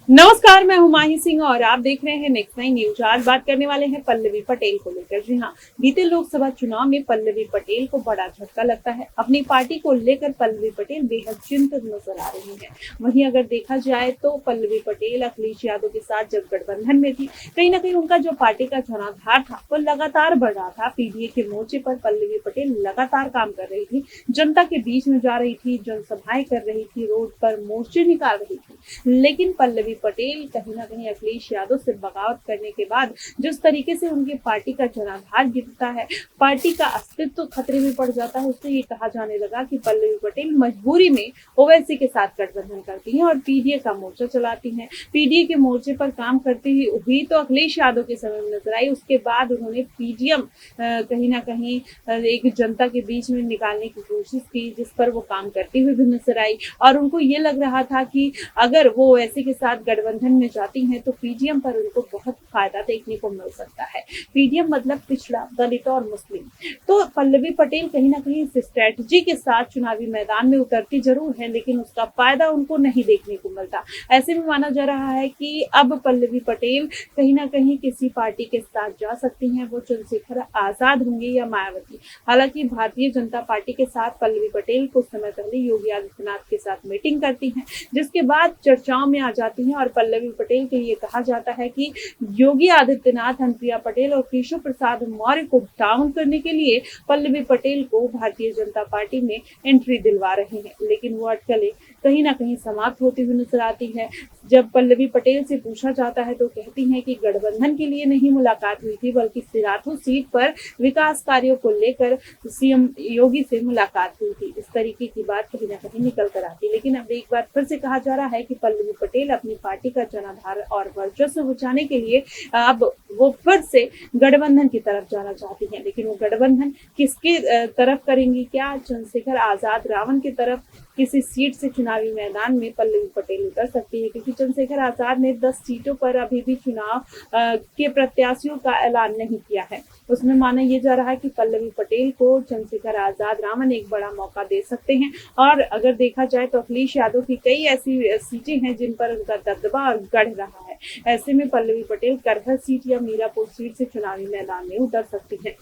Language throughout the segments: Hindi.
नमस्कार, मैं हुमायूं सिंह और आप देख रहे हैं नेक्स्ट नाइन न्यूज। आज बात करने वाले हैं पल्लवी पटेल को लेकर। जी हाँ, बीते लोकसभा चुनाव में पल्लवी पटेल को बड़ा झटका लगता है। अपनी पार्टी को लेकर पल्लवी पटेल बेहद चिंतित नजर आ रही हैं। वहीं अगर देखा जाए तो पल्लवी पटेल अखिलेश यादव के साथ जब गठबंधन में थी, कहीं ना कहीं उनका जो पार्टी का जनाधार था वो लगातार बढ़ रहा था। पीडीए के मोर्चे पर पल्लवी पटेल लगातार काम कर रही थी, जनता के बीच में जा रही थी, जनसभाएं कर रही थी, रोड पर मोर्चे निकाल रही थी। लेकिन पल्लवी पटेल कहीं ना कहीं अखिलेश यादव से बगावत करने के बाद जिस तरीके से उनकी पार्टी का जनाधार गिरता है, पार्टी का अस्तित्व खतरे में पड़ जाता है, उससे ये कहा जाने लगा कि पल्लवी पटेल मजबूरी में ओवैसी के साथ गठबंधन करती हैं और पीडीए का मोर्चा चलाती हैं। पीडीए के मोर्चे पर काम करती हुई तो अखिलेश यादव के समय में नजर आई। उसके बाद उन्होंने पीडीएम कहीं ना कहीं एक जनता के बीच में निकालने की कोशिश की, जिस पर वो काम करती हुई भी नजर आई और उनको ये लग रहा था कि अगर वो ओवैसी के साथ गठबंधन में जाती हैं तो पीडीएम पर उनको बहुत फायदा देखने को मिल सकता है। पीडीएम मतलब पिछड़ा, दलित और मुस्लिम। तो पल्लवी पटेल कहीं ना कहीं इस स्ट्रेटजी के साथ चुनावी मैदान में उतरती जरूर है, लेकिन उसका फायदा उनको नहीं देखने को मिलता। ऐसे में माना जा रहा है कि अब पल्लवी पटेल कहीं ना कहीं किसी पार्टी के साथ जा सकती हैं। वो चंद्रशेखर आजाद होंगे या मायावती। हालांकि भारतीय जनता पार्टी के साथ पल्लवी पटेल कुछ समय पहले योगी आदित्यनाथ के साथ मीटिंग करती हैं, जिसके बाद चर्चाओं में आ जाती हैं और पल्लवी पटेल के लिए कहा जाता है कि योगी आदित्यनाथ, अनुप्रिया पटेल और केशव प्रसाद मौर्य को डाउन करने के लिए पल्लवी पटेल को भारतीय जनता पार्टी में एंट्री दिलवा रहे हैं। लेकिन वो अटकलें कहीं ना कहीं समाप्त होती हुई नजर आती है। जब पल्लवी पटेल से पूछा जाता है तो कहती हैं कि गठबंधन के लिए नहीं मुलाकात हुई थी, बल्कि सिराथू सीट पर विकास कार्यों को लेकर सीएम योगी से मुलाकात हुई थी। इस तरीके की बात कहीं ना कहीं निकल कर आती। लेकिन अब एक बार फिर से कहा जा रहा है कि पल्लवी पटेल अपनी पार्टी का जनाधार और वर्चस्व बचाने के लिए अब वो फिर से गठबंधन की तरफ जाना चाहती हैं। लेकिन वो गठबंधन किसके तरफ करेंगी? क्या चंद्रशेखर आजाद रावण की तरफ किसी सीट से चुनावी मैदान में पल्लवी पटेल उतर सकती है? क्योंकि चंद्रशेखर आजाद ने 10 सीटों पर अभी भी चुनाव के प्रत्याशियों का ऐलान नहीं किया है। उसमें माना यह जा रहा है कि पल्लवी पटेल को चंद्रशेखर आजाद रावण एक बड़ा मौका दे सकते हैं। और अगर देखा जाए तो अखिलेश यादव की कई ऐसी सीटें हैं जिन पर उनका दबदबा और गढ़ रहा है। ऐसे में पल्लवी पटेल करहल सीट या मीरापुर सीट से चुनावी मैदान में उतर सकती हैं।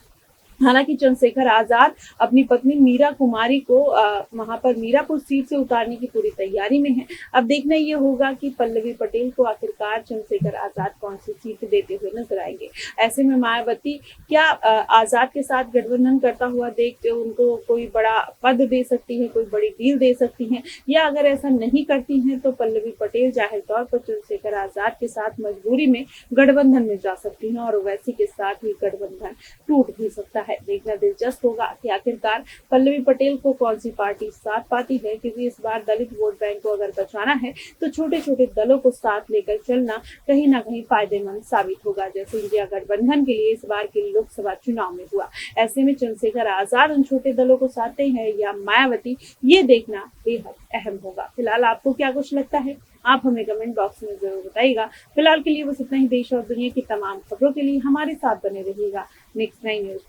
हालांकि चंद्रशेखर आजाद अपनी पत्नी मीरा कुमारी को वहां पर मीरापुर सीट से उतारने की पूरी तैयारी में है। अब देखना ये होगा कि पल्लवी पटेल को आखिरकार चंद्रशेखर आजाद कौन सी सीट देते हुए नजर आएंगे। ऐसे में मायावती क्या आजाद के साथ गठबंधन करता हुआ देखते उनको कोई बड़ा पद दे सकती है, कोई बड़ी डील दे सकती है, या अगर ऐसा नहीं करती हैं तो पल्लवी पटेल जाहिर तौर पर चंद्रशेखर आजाद के साथ मजबूरी में गठबंधन में जा सकती हैं और ओवैसी के साथ ही गठबंधन टूट भी सकता है। देखना दिलचस्प होगा कि आखिरकार पल्लवी पटेल को कौन सी पार्टी साथ पाती है, क्योंकि इस बार दलित वोट बैंक को अगर बचाना है तो छोटे छोटे दलों को साथ लेकर चलना कहीं ना कहीं फायदेमंद साबित होगा, जैसे इंडिया गठबंधन के लिए इस बार के लोकसभा चुनाव में हुआ। ऐसे में चंद्रशेखर आजाद उन छोटे दलों को साधते हैं या मायावती, ये देखना बेहद अहम होगा। फिलहाल आपको क्या कुछ लगता है, आप हमें कमेंट बॉक्स में जरूर बताइएगा। फिलहाल के लिए बस इतना ही। देश और दुनिया की तमाम खबरों के लिए हमारे साथ बने रहिएगा नेक्स्ट नाइन न्यूज।